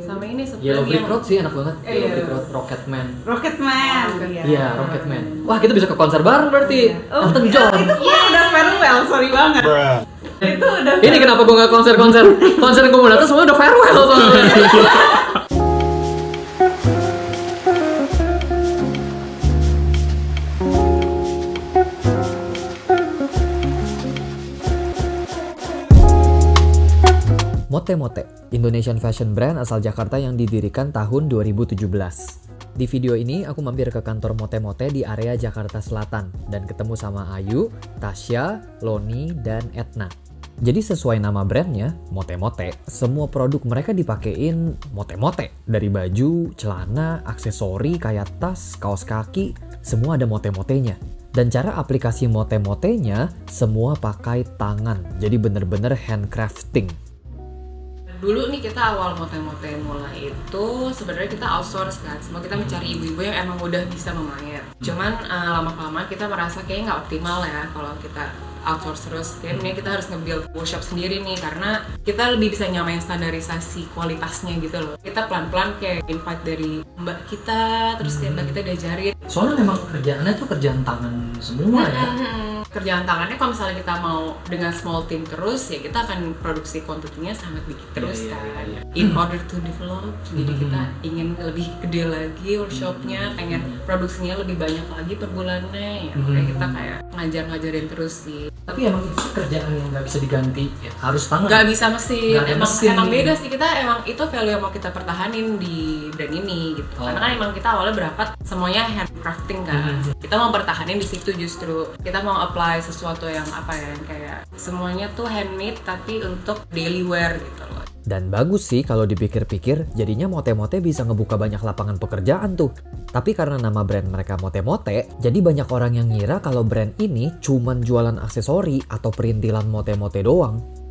Sama ini Yellow Brick Road sih enak banget. Yellow Brick Road, Rocketman. Iya, Rocketman. Wah, kita bisa ke konser bareng berarti. Elton John. Itu udah farewell, sorry banget. Itu udah. Ini kenapa gue nggak konser-konser? Konser yang gue mau datang semua udah farewell soalnya. Mote-Mote, Indonesian fashion brand asal Jakarta yang didirikan tahun 2017. Di video ini aku mampir ke kantor Mote-Mote di area Jakarta Selatan dan ketemu sama Ayu, Tasya, Loni, dan Etna. Jadi sesuai nama brandnya, Mote-Mote, semua produk mereka dipakein mote-mote. Dari baju, celana, aksesori kayak tas, kaos kaki, semua ada mote-motenya. Dan cara aplikasi mote-motenya semua pakai tangan, jadi bener-bener handcrafting. Dulu nih kita awal mote-mote mulai itu sebenarnya kita outsource kan, semua kita mencari ibu-ibu yang emang udah bisa memahir. Cuman lama-kelamaan kita merasa kayaknya nggak optimal ya kalau kita outsource terus. Kayaknya kita harus nge-build workshop sendiri nih karena kita lebih bisa nyamain standarisasi kualitasnya gitu loh. Kita pelan-pelan kayak invite dari mbak kita, terus kayak mbak kita diajarin. Soalnya memang kerjaannya tuh kerjaan tangan semua ya. Kerjaan tangannya kalau misalnya kita mau dengan small team terus ya kita akan produksi kuantitinya sangat dikit terus kan. In order to develop, jadi kita ingin lebih gede lagi workshopnya, pengen produksinya lebih banyak lagi per bulannya ya. Kayak kita kayak ngajarin terus sih. Tapi emang itu kerjaan yang nggak bisa diganti ya, harus tangan. Nggak bisa mesin. Emang beda sih, kita emang itu value yang mau kita pertahanin di brand ini gitu. Karena kan emang kita awalnya berangkat semuanya handcrafting kan. Kita mau pertahanin di situ justru. Kita mau apply sesuatu yang apa ya, yang kayak semuanya tuh handmade tapi untuk daily wear gitu loh. Dan bagus sih kalau dipikir-pikir, jadinya Mote-Mote bisa ngebuka banyak lapangan pekerjaan tuh. Tapi karena nama brand mereka Mote-Mote, jadi banyak orang yang ngira kalau brand ini cuman jualan aksesori atau perintilan Mote-Mote doang.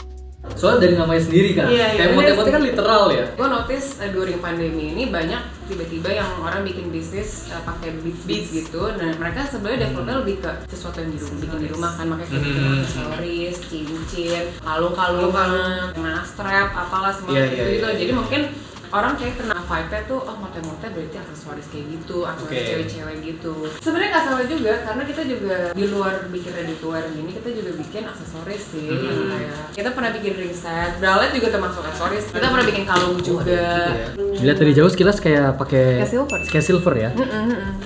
Soalnya dari namanya sendiri kan, kayak Mote-Mote kan literal ya. Gue notice during pandemi ini banyak tiba-tiba yang orang bikin bisnis pakai beads gitu. Dan mereka sebenarnya developnya lebih ke sesuatu yang bikin di rumah kan, makanya kayak aksesoris, cincin, kalung-kalungan, strap, apalah semua gitu. Jadi mungkin orang kayak kena vibe-nya tuh, oh Mote-Mote berarti aksesoris kayak gitu, atau cewek-cewek gitu. Sebenarnya nggak salah juga, karena kita juga di luar bikin ready to wear gini, kita juga bikin aksesoris sih. Kayak kita pernah bikin ring set, bralette juga termasuk aksesoris. Kita pernah bikin kalung juga. Dilihat dari jauh sekilas kayak pakai kayak silver ya.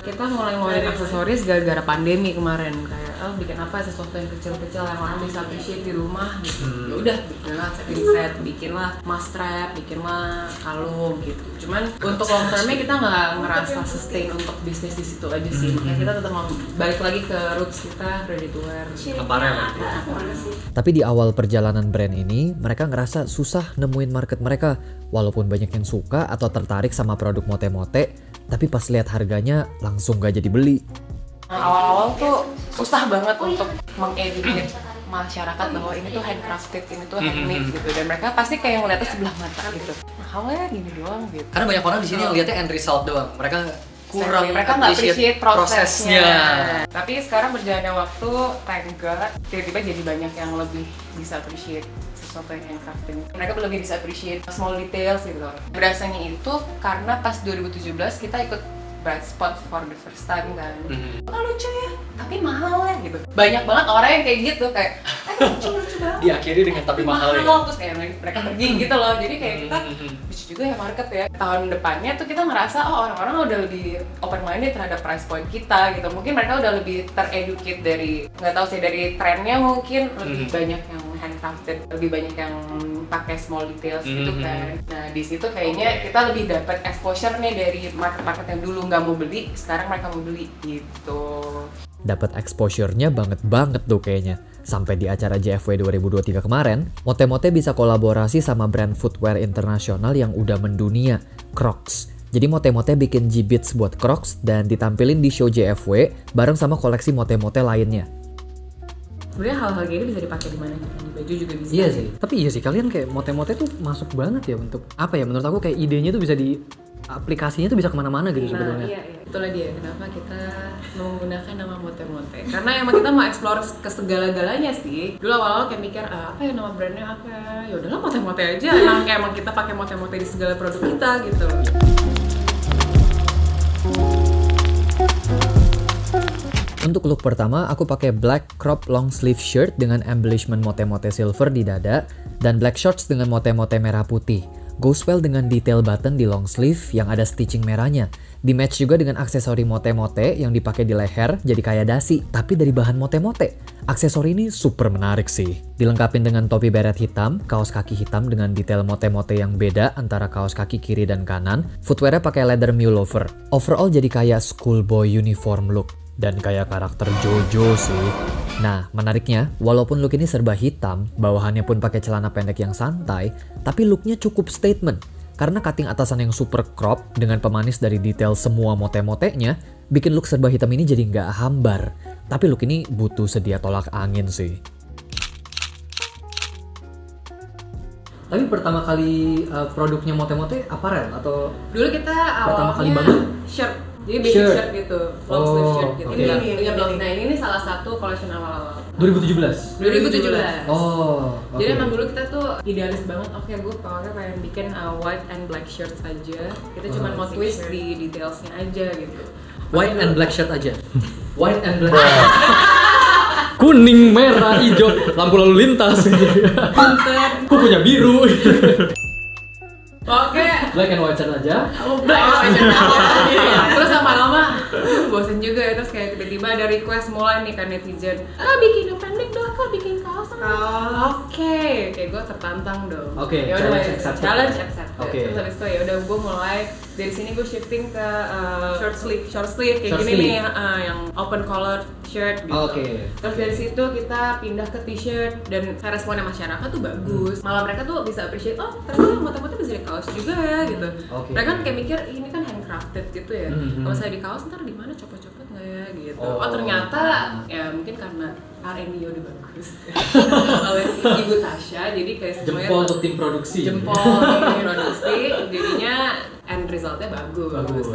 Kita mulai ngeluarin aksesoris gara-gara pandemi kemarin, kayak bikin apa sesuatu yang kecil-kecil yang orang bisa appreciate di rumah gitu. Ya udah bikinlah ring set, bikinlah mask strap, bikinlah kalung gitu. Cuman untuk long termnya kita nggak ngerasa sustain untuk bisnis di situ aja sih. Makanya kita tetap mau balik lagi ke roots kita, ready to wear. Apparel. Tapi di awal perjalanan brand ini, mereka ngerasa susah nemuin market mereka. Walaupun banyak yang suka atau tertarik sama produk Mote-Mote, tapi pas lihat harganya langsung gak jadi beli. Awal-awal tuh susah banget untuk mengeduket masyarakat bahwa ini tuh handcrafted, ini tuh handmade gitu, dan mereka pasti kayak ngeliatnya sebelah mata gitu. Mahalnya gini doang gitu. Karena banyak orang di sini yang lihatnya end result doang. Mereka kurang mereka nggak appreciate prosesnya. Tapi sekarang berjalannya waktu, thank God, tiba-tiba jadi banyak yang lebih bisa appreciate sesuatu yang handcrafting. Mereka lebih bisa appreciate small details gitu. Berasanya itu karena pas 2017 kita ikut Bright Spot for the first time kan. Lucu ya, tapi mahal ya gitu. Banyak banget orang yang kayak gitu, kayak lucu banget. Diakhiri dengan tapi mahal ya. Terus kayak mereka pergi gitu loh. Jadi kayak kita lucu juga ya market ya. Tahun depannya tuh kita ngerasa orang-orang udah lebih open minded terhadap price point kita gitu. Mungkin mereka udah lebih tereducate dari, nggak tahu sih, dari trennya mungkin lebih banyak yang handcrafted, lebih banyak yang pakai small details gitu kan. Nah di situ kayaknya kita lebih dapat exposure nih dari market-market yang dulu nggak mau beli, sekarang mereka mau beli gitu. Dapat exposure-nya banget tuh kayaknya. Sampai di acara JFW 2023 kemarin, Mote-Mote bisa kolaborasi sama brand footwear internasional yang udah mendunia, Crocs. Jadi Mote-Mote bikin G-Beats buat Crocs dan ditampilin di show JFW bareng sama koleksi Mote-Mote lainnya. Sebenarnya hal-hal gini bisa dipakai di mana, di baju juga bisa. Iya sih. Tapi iya sih, kalian kayak Mote-Mote tuh masuk banget ya untuk apa ya? Menurut aku kayak idenya tuh bisa aplikasinya tuh bisa kemana-mana gitu sebetulnya. Iya. Itulah dia kenapa kita menggunakan nama Mote-Mote. Karena emang kita mau explore ke segala-galanya sih. Dulu awal-awal kayak mikir apa ya nama brandnya apa ya udahlah Mote-Mote aja. Emang kita pakai Mote-Mote di segala produk kita gitu. Untuk look pertama, aku pakai black crop long sleeve shirt dengan embellishment Mote-Mote silver di dada dan black shorts dengan Mote-Mote merah putih. Goes well dengan detail button di long sleeve yang ada stitching merahnya. Di match juga dengan aksesori Mote-Mote yang dipakai di leher jadi kayak dasi, tapi dari bahan Mote-Mote. Aksesori ini super menarik sih. Dilengkapin dengan topi beret hitam, kaos kaki hitam dengan detail Mote-Mote yang beda antara kaos kaki kiri dan kanan. Footwear-nya pakai leather mule loafer. Overall jadi kayak schoolboy uniform look. Dan kayak karakter Jojo sih. Nah, menariknya, walaupun look ini serba hitam, bawahannya pun pakai celana pendek yang santai, tapi looknya cukup statement. Karena cutting atasan yang super crop dengan pemanis dari detail semua Mote-Motenya, bikin look serba hitam ini jadi nggak hambar. Tapi look ini butuh sedia tolak angin sih. Tapi pertama kali produknya Mote-Mote apparel atau? Dulu kita pertama kali awalnya banget shirt. Jadi basic shirt gitu, long sleeve shirt gitu. Okay. Nah ini salah satu collection awal-awal. 2017? 2017. Oh, okay. Jadi emang dulu kita tuh idealis banget, oke gue pokoknya pengen bikin white and black shirt aja. Kita cuma mau twist di detailsnya aja gitu. White and black shirt aja? White and black shirt? Kuning, merah, hijau, lampu lalu lintas. Aku punya biru. Oke. Black and white shirt aja? Black and white shirt aja. Terus lama-lama bosen juga ya, terus kayak tiba-tiba ada request mulai nih kan netizen, bikin yang pendek dong, bikin kaos. Oke, kayak gue tertantang dong. Oke, ya udah challenge accepted. Okay. Terus habis itu ya udah gue mulai dari sini gue shifting ke short sleeve kayak gini nih, yang open collar shirt gitu. Oke. Terus dari situ kita pindah ke t-shirt dan responnya masyarakat tuh bagus. Malah mereka tuh bisa appreciate, oh ternyata Mote-Mote bisa di kaos juga ya gitu. Mereka kan kayak mikir ini kan handcrafted gitu ya. Kalau saya di kaos ntar gimana copot-copot nggak ya gitu. Oh ternyata ya mungkin karena R&D udah bagus oleh Ibu Tasya, jadi kayak semuanya jempol untuk tim produksi. Jempol tim produksi, jadinya end resultnya bagus.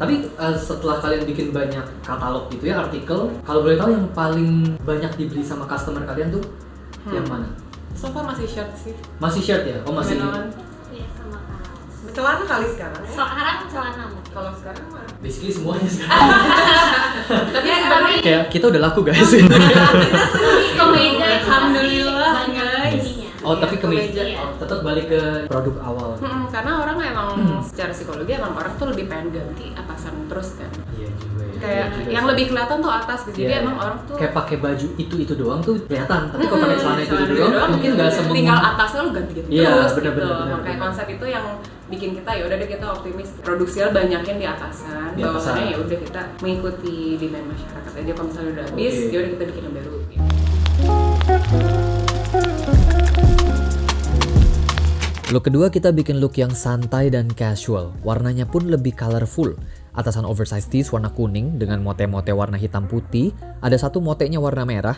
Tapi setelah kalian bikin banyak katalog gitu ya, artikel, kalau boleh tahu yang paling banyak dibeli sama customer kalian tuh yang mana? So far masih shirt sih. Masih shirt ya? Oh masih. Iya sama kaos. Celana kali sekarang. Sekarang celana. Kalau sekarang mah basically semuanya sekarang. Tapi sebenarnya kayak kita udah laku guys. Kemeja alhamdulillah guys. Oh tapi kemeja, Iya. tetap balik ke produk awal. Karena orang emang secara psikologi emang orang tuh lebih pengen ganti atasan terus kan. Iya juga ya. Kayak yang lebih kelihatan tuh atas gitu. Jadi emang orang tuh kayak pakai baju itu doang tuh kelihatan. Tapi kalau pakai celana itu doang mungkin nggak semua. Tinggal atasnya lu ganti-ganti Iya, terus bener, gitu. bener. Makanya konsep itu yang bikin kita ya udah deh kita optimis produksinya banyakin di atasan. Bawasannya ya udah kita mengikuti demand masyarakat aja. Kalau misalnya udah habis, ya udah kita bikin yang baru. Look kedua kita bikin look yang santai dan casual. Warnanya pun lebih colorful. Atasan oversized tees warna kuning dengan mote-mote warna hitam putih. Ada satu motenya warna merah.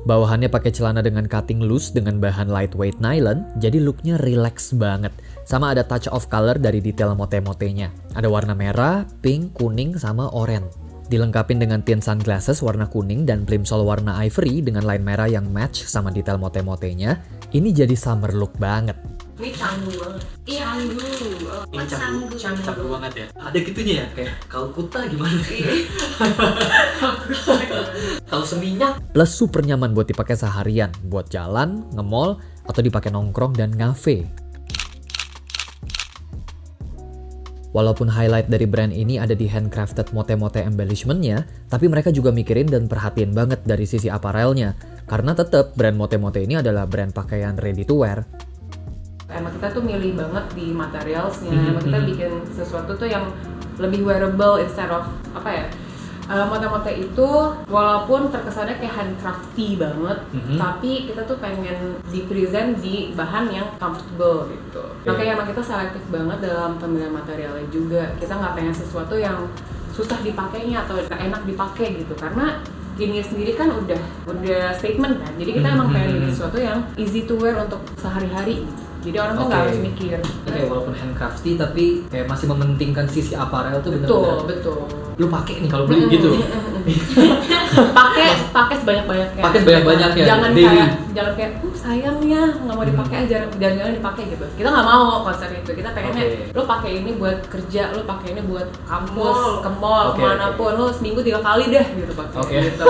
Bawahannya pakai celana dengan cutting loose dengan bahan lightweight nylon. Jadi looknya relax banget. Sama ada touch of color dari detail mote-motenya. Ada warna merah, pink, kuning, sama oranye. Dilengkapin dengan tint sunglasses warna kuning dan plimsoll warna ivory dengan line merah yang match sama detail mote-motenya. Ini jadi summer look banget. Ini canggu banget. Iya. Canggu banget ya. Ada gitunya ya, kayak Kalkuta gimana? Tahu seminyak. Plus super nyaman buat dipakai seharian, buat jalan, nge-mall, atau dipakai nongkrong dan ngafe. Walaupun highlight dari brand ini ada di handcrafted mote-mote embellishment-nya, tapi mereka juga mikirin dan perhatiin banget dari sisi apparel-nya. Karena tetap brand mote-mote ini adalah brand pakaian ready to wear. Emang kita tuh milih banget di materialsnya, emang kita bikin sesuatu tuh yang lebih wearable instead of apa ya, mote-mote itu walaupun terkesannya kayak handcrafty banget, tapi kita tuh pengen di-present di bahan yang comfortable gitu. Makanya emang kita selektif banget dalam pemilihan materialnya juga. Kita nggak pengen sesuatu yang susah dipakainya atau nggak enak dipakai gitu, karena ini sendiri kan udah statement kan. Jadi kita emang pengen bikin sesuatu yang easy to wear untuk sehari-hari gitu. Jadi orang tuh nggak harus mikir. Kayak walaupun handcrafty tapi kayak masih mementingkan sisi aparel tuh benar-benar. Betul. Lu pakai nih kalau beli gitu. pakai sebanyak-banyaknya. Pakai sebanyak-banyaknya. Jangan kayak sayangnya nggak mau dipakai aja, jangan dipakai gitu. Kita nggak mau konsep itu. Kita pengennya lu pakai ini buat kerja, lu pakai ini buat kampus, ke mall, kemanapun. Lu seminggu 3 kali deh gitu pakai. Gitu.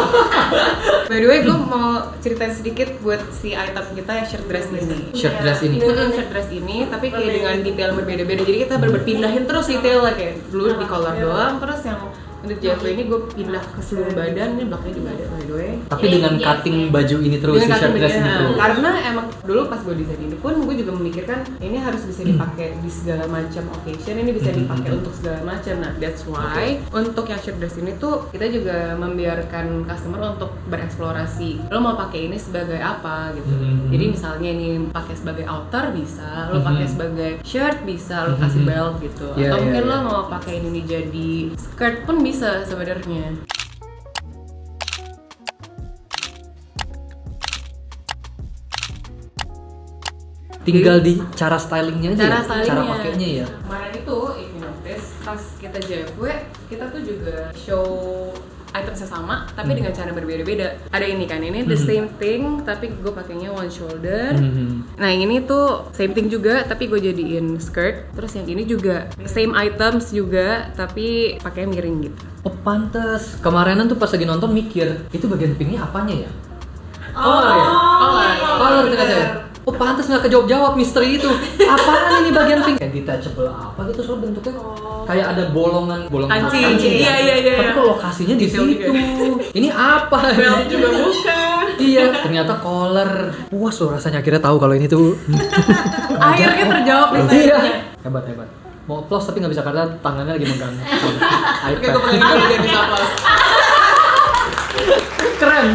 By the way, gue mau ceritain sedikit buat si item kita yang shirt dress ini. Shirt dress ini, tapi kayak dengan detail berbeda-beda. Jadi kita berpindahin terus detailnya kayak dulu di collar doang, terus yang untuk Jeffrey ini gue pindah ke seluruh badan, ini belakangnya juga ada by the way. Tapi dengan cutting baju ini terus, si shirt dress ini terus. Karena emang dulu pas gue desain ini pun gue juga memikirkan ini harus bisa dipakai di segala macam occasion, ini bisa dipakai untuk segala macam. Nah, that's why untuk yang shirt dress ini tuh kita juga membiarkan customer untuk bereksplorasi. Lo mau pakai ini sebagai apa gitu. Jadi misalnya ini pakai sebagai outer bisa, lo pakai sebagai shirt bisa, lo kasih belt gitu. Atau mungkin lo mau pakai ini jadi skirt pun bisa sebenarnya. Tinggal di cara stylingnya aja, cara pakainya ya. Kemarin itu, if you notice, pas kita JFW, kita tuh juga show itemnya sama, tapi dengan cara berbeda-beda. Ada ini kan, ini the same thing, tapi gue pakainya one shoulder. Nah ini tuh same thing juga, tapi gue jadiin skirt. Terus yang ini juga same items juga, tapi pakainya miring gitu. Oh pantes, kemarinan tuh pas lagi nonton mikir, itu bagian pinknya apanya ya? Color ternyata. Oh pantes nggak kejawab misteri itu. Apaan ini bagian pink? Kayak detachable apa gitu, soal bentuknya kayak ada bolongan kancing. Iya. Tapi kok lokasinya di situ. Ini apa? Belt juga bukan. Iya, ternyata collar. Puas loh rasanya akhirnya tahu kalau ini tuh. Akhirnya terjawab nih. Iya. Hebat. Mau applause tapi nggak bisa karena tangannya lagi megang iPad. Oke, gue pegangin dulu biar bisa applause. Keren.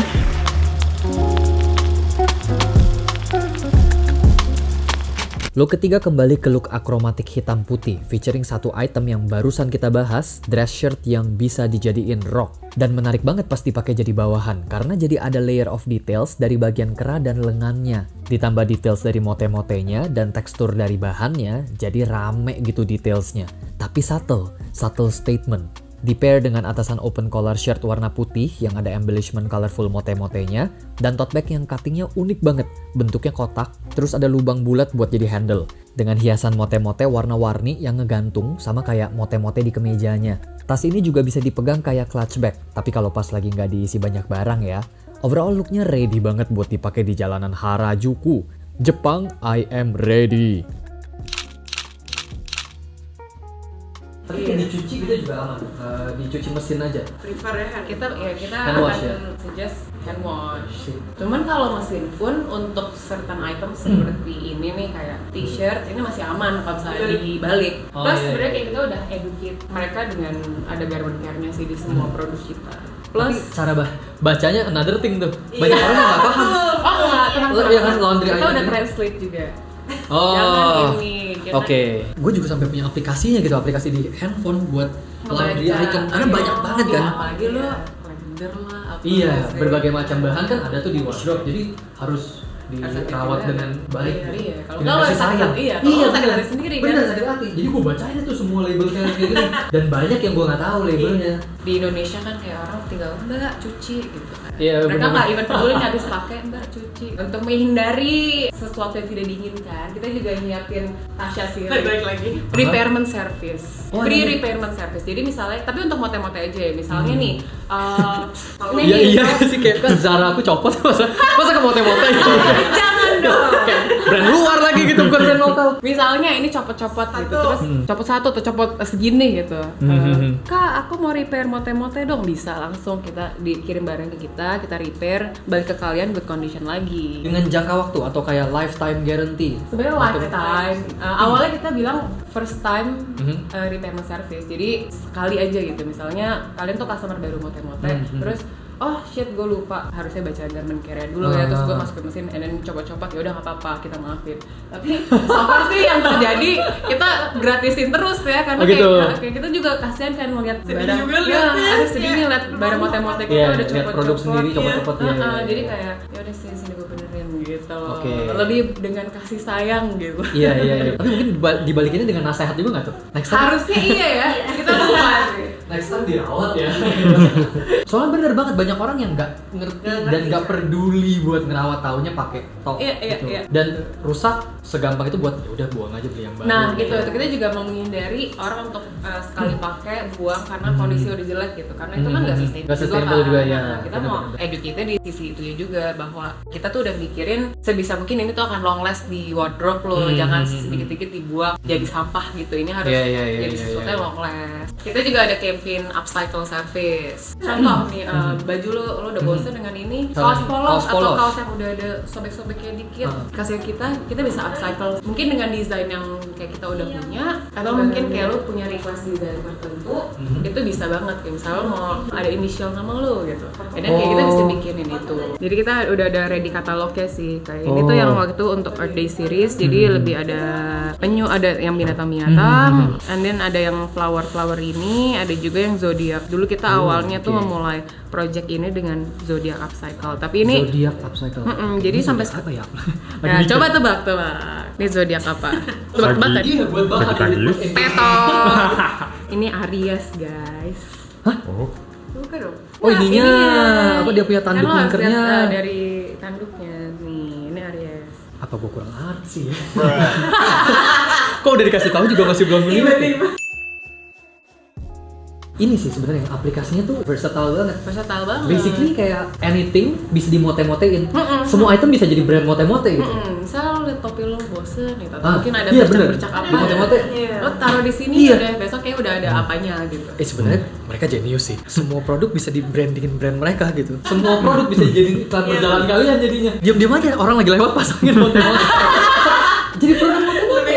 Look ketiga kembali ke look akromatik hitam putih, featuring satu item yang barusan kita bahas, dress shirt yang bisa dijadiin rok. Dan menarik banget pas dipakai jadi bawahan, karena jadi ada layer of details dari bagian kera dan lengannya. Ditambah details dari mote-motenya dan tekstur dari bahannya, jadi rame gitu detailsnya. Tapi subtle statement. Di-pair dengan atasan open collar shirt warna putih yang ada embellishment colorful mote-motenya, dan tote bag yang cuttingnya unik banget, bentuknya kotak, terus ada lubang bulat buat jadi handle, dengan hiasan mote-mote warna-warni yang ngegantung sama kayak mote-mote di kemejanya. Tas ini juga bisa dipegang kayak clutch bag, tapi kalau pas lagi nggak diisi banyak barang ya. Overall looknya ready banget buat dipakai di jalanan Harajuku. Jepang, I am ready. Tapi dicuci kita juga aman, dicuci mesin aja. Prefer ya Kita hand wash, akan suggest hand wash. Cuman kalau mesin pun untuk certain item seperti ini nih kayak t-shirt ini masih aman kalau misalnya dibalik. Plus sebenarnya kayak kita udah educate mereka dengan ada garment care-nya sih di semua produk kita. Plus tapi cara bacanya another thing tuh. Banyak orang yang nggak paham. Tenang. Ya kan laundry kita item udah ini. translate juga. Oh. Jangan ini. Oke. Gue juga sampai punya aplikasinya gitu, aplikasi di handphone buat laundry item. Karena banyak banget kan. Apalagi lo blender lah. Iya, berbagai macam bahan kan ada tuh di wardrobe. Jadi harus dirawat dengan baik. Iya, Dengan kasih sayang. Iya, sakit hati sendiri kan. Bener, sakit hati. Jadi gue bacain tuh semua label kayak gini. Dan banyak yang gue nggak tahu labelnya. Di Indonesia kan kayak orang tinggal mbak cuci gitu kan. Iya, mereka bener. nggak even peduli habis pakai mbak cuci. Untuk menghindari sesuatu yang tidak diinginkan, kita juga nyiapin Tasya sih. Baik lagi. Repairment service, Oh, free iya. repairment service. Jadi misalnya, tapi untuk mote-mote aja ya. Misalnya nih, Iya sih kayak Zara aku copot masa ke mote-mote gitu. jangan dong. Kayak brand luar lagi gitu, bukan brand lokal. Misalnya ini copot-copot gitu, terus copot satu atau copot segini gitu. Kak, aku mau repair mote-mote dong, bisa langsung kita dikirim barang ke kita repair, balik ke kalian good condition lagi. Dengan jangka waktu atau kayak lifetime guarantee. Sebenarnya lifetime. Awalnya kita bilang first time repairment service. Jadi sekali aja gitu. Misalnya kalian tuh customer baru mote-mote, terus oh shit gue lupa harusnya baca garment care dulu ya, terus gue masuk ke mesin and then copot-copot, ya udah nggak apa-apa, kita maafin. Tapi so far sih yang terjadi kita gratisin terus ya, karena kayak kita juga kasihan kan ngeliat barang ya, ada sedihnya liat barang mote-mote kita udah lihat produk copot-copot sendiri copot-copot ya. Jadi kayak ya udah sini gue benerin gitu. gitu loh. Oke. Lebih dengan kasih sayang gitu. Iya. Tapi mungkin dibalikinnya dengan nasihat juga nggak tuh? Next time, Harusnya iya ya. Kita lupa sih. next time dirawat ya. Soalnya bener banget banyak orang yang nggak ngerti dan nggak peduli buat ngerawat, taunya pakai tok Iya, gitu. iya. Dan rusak segampang itu buat ya udah buang aja, beli yang baru. Nah gitu, kita juga mau menghindari orang untuk sekali pakai buang karena kondisi udah jelek gitu, karena itu kan nggak Nggak sustainable juga, ya. Nah, kita mau educate di sisi itu juga bahwa kita tuh udah mikirin sebisa mungkin ini tuh akan long last di wardrobe lo, jangan sedikit-sedikit dibuang jadi sampah gitu. Ini harus jadi sesuatu yang long last. Kita juga ada campaign upcycle service. Contoh nih, baju lo udah bosen dengan ini, kaos polos atau kaos yang udah ada sobek-sobeknya dikit, kasih kita bisa upcycle. Mungkin dengan desain yang kayak kita udah punya, atau mungkin kayak lo punya request desain tertentu, itu bisa banget. Kayak misalnya lo mau ada inisial nama lo gitu, dan kayak kita bisa bikinin itu. Jadi kita udah ada ready katalognya sih. Kayak ini tuh yang waktu itu untuk Earth Day series, jadi lebih ada penyu, ada yang binatang-binatang, and then ada yang flower-flower ini, ada juga yang zodiak. Dulu kita awalnya tuh memulai project ini dengan zodiak upcycle, tapi ini zodiak upcycle. jadi Ini sampai zodiak apa ya? Nah, coba tebak. Ini zodiak apa? Tebak tadi. Iya, buat banget. Petok. Ini Aries, guys. Hah? Bukan dong. Oh, ininya. Apa dia punya tanduk Kan lo harus lingkernya? lihat, dari tanduknya nih. Ini Aries. Apa gua kurang artsy ya? Kok udah dikasih tahu juga masih belum ngeliat? Ini sih sebenarnya aplikasinya tuh versatile banget. Versatile banget. Basically kayak anything bisa dimote-motein. Semua item bisa jadi brand mote-mote gitu. Misal lo liat topi lo bosen gitu, atau Ah, mungkin ada iya, bener. bercak-bercak Di mote-mote. lo taruh di sini, Iya. udah besok kayak udah ada apanya gitu. Sebenarnya mereka jenius sih. Semua produk bisa di brandingin brand mereka gitu. Semua produk bisa jadi iklan berjalan kalian jadinya. Diam-diam aja orang lagi lewat pasangin mote-mote. Jadi produk mote-mote.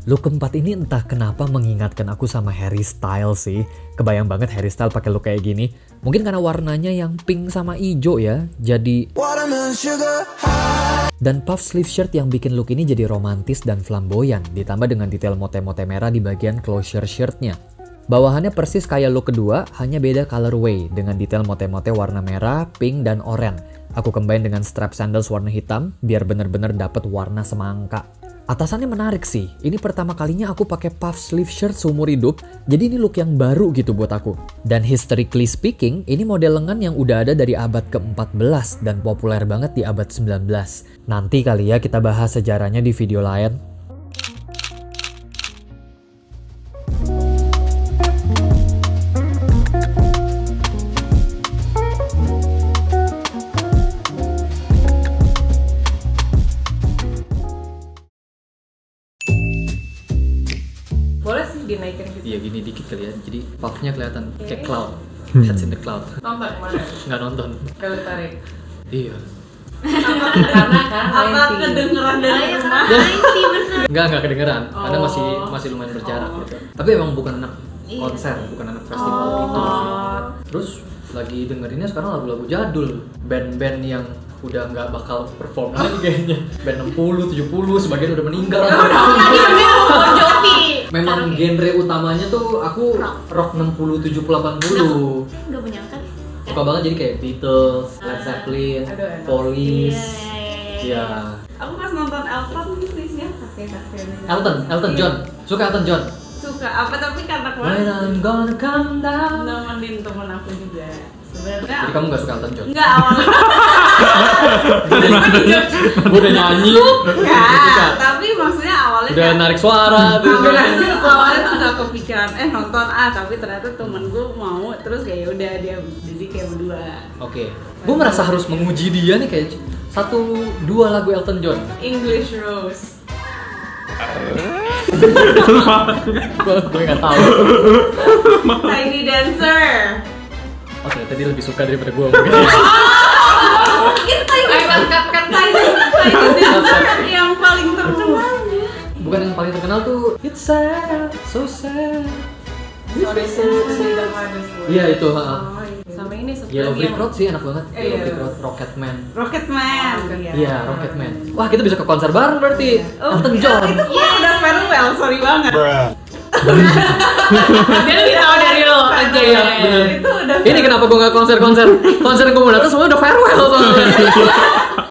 Look keempat ini entah kenapa mengingatkan aku sama Harry Styles sih. Kebayang banget Harry Styles pakai look kayak gini. Mungkin karena warnanya yang pink sama hijau ya. Jadi dan puff sleeve shirt yang bikin look ini jadi romantis dan flamboyan, ditambah dengan detail mote-mote merah di bagian closure shirtnya. Bawahannya persis kayak look kedua, hanya beda colorway dengan detail mote-mote warna merah, pink, dan oranye. Aku combine dengan strap sandals warna hitam biar bener-bener dapet warna semangka. Atasannya menarik sih, ini pertama kalinya aku pakai puff sleeve shirt seumur hidup, jadi ini look yang baru gitu buat aku. Dan historically speaking, ini model lengan yang udah ada dari abad ke-14 dan populer banget di abad 19. Nanti kali ya kita bahas sejarahnya di video lain. Boleh sih dinaikin gitu. Iya gini dikit kali ya, jadi puffnya kelihatan kayak cloud, heads in the cloud. Nonton kemana? Nggak nonton. Kalau tarik. Iya. Karena kan Apa kedengeran dari rumah? Nggak kedengeran, karena masih lumayan berjarak gitu. Tapi emang bukan anak konser, bukan anak festival gitu. Terus lagi dengerinnya sekarang lagu-lagu jadul, band-band yang udah nggak bakal perform lagi kayaknya. Band 60, 70, sebagian udah meninggal. Memang genre utamanya tuh aku rock 60, 70, 80. Gak menyangka. Suka banget jadi kayak Beatles, Led Zeppelin, Police. Iya. Aku pas nonton Elton sih siapa? Elton John. Suka Elton John. Suka apa tapi karena When I'm gonna come down. nemenin temen aku juga. Sebenarnya Jadi kamu nggak suka Elton John? enggak awalnya Gue udah nyanyi. enggak, tapi maksudnya awalnya Udah narik suara tuh. awalnya tuh gak kepikiran nonton tapi ternyata temen gue mau, terus kayak udah dia jadi kayak berdua. Oke. Gue merasa harus menguji dia nih kayak 1-2 lagu Elton John. English Rose. Gue nggak tahu. Tiny Dancer. Oh ternyata dia lebih suka daripada gue. Mungkin Tiny Dancer yang paling terkenalnya. Bukan yang paling terkenal tuh It's sad, so sad. Iya itu. Sama ini Yellow Brick Road sih enak banget. Iya. Yellow Brick Road, Rocketman. Rocketman. Iya, Rocketman. Wah kita bisa ke konser bareng berarti. Elton John. Itu gua udah farewell, sorry banget. Dia lebih tahu dari lo aja ya. bener. Itu udah Ini kenapa gue nggak konser gue mau datang semua udah farewell soalnya.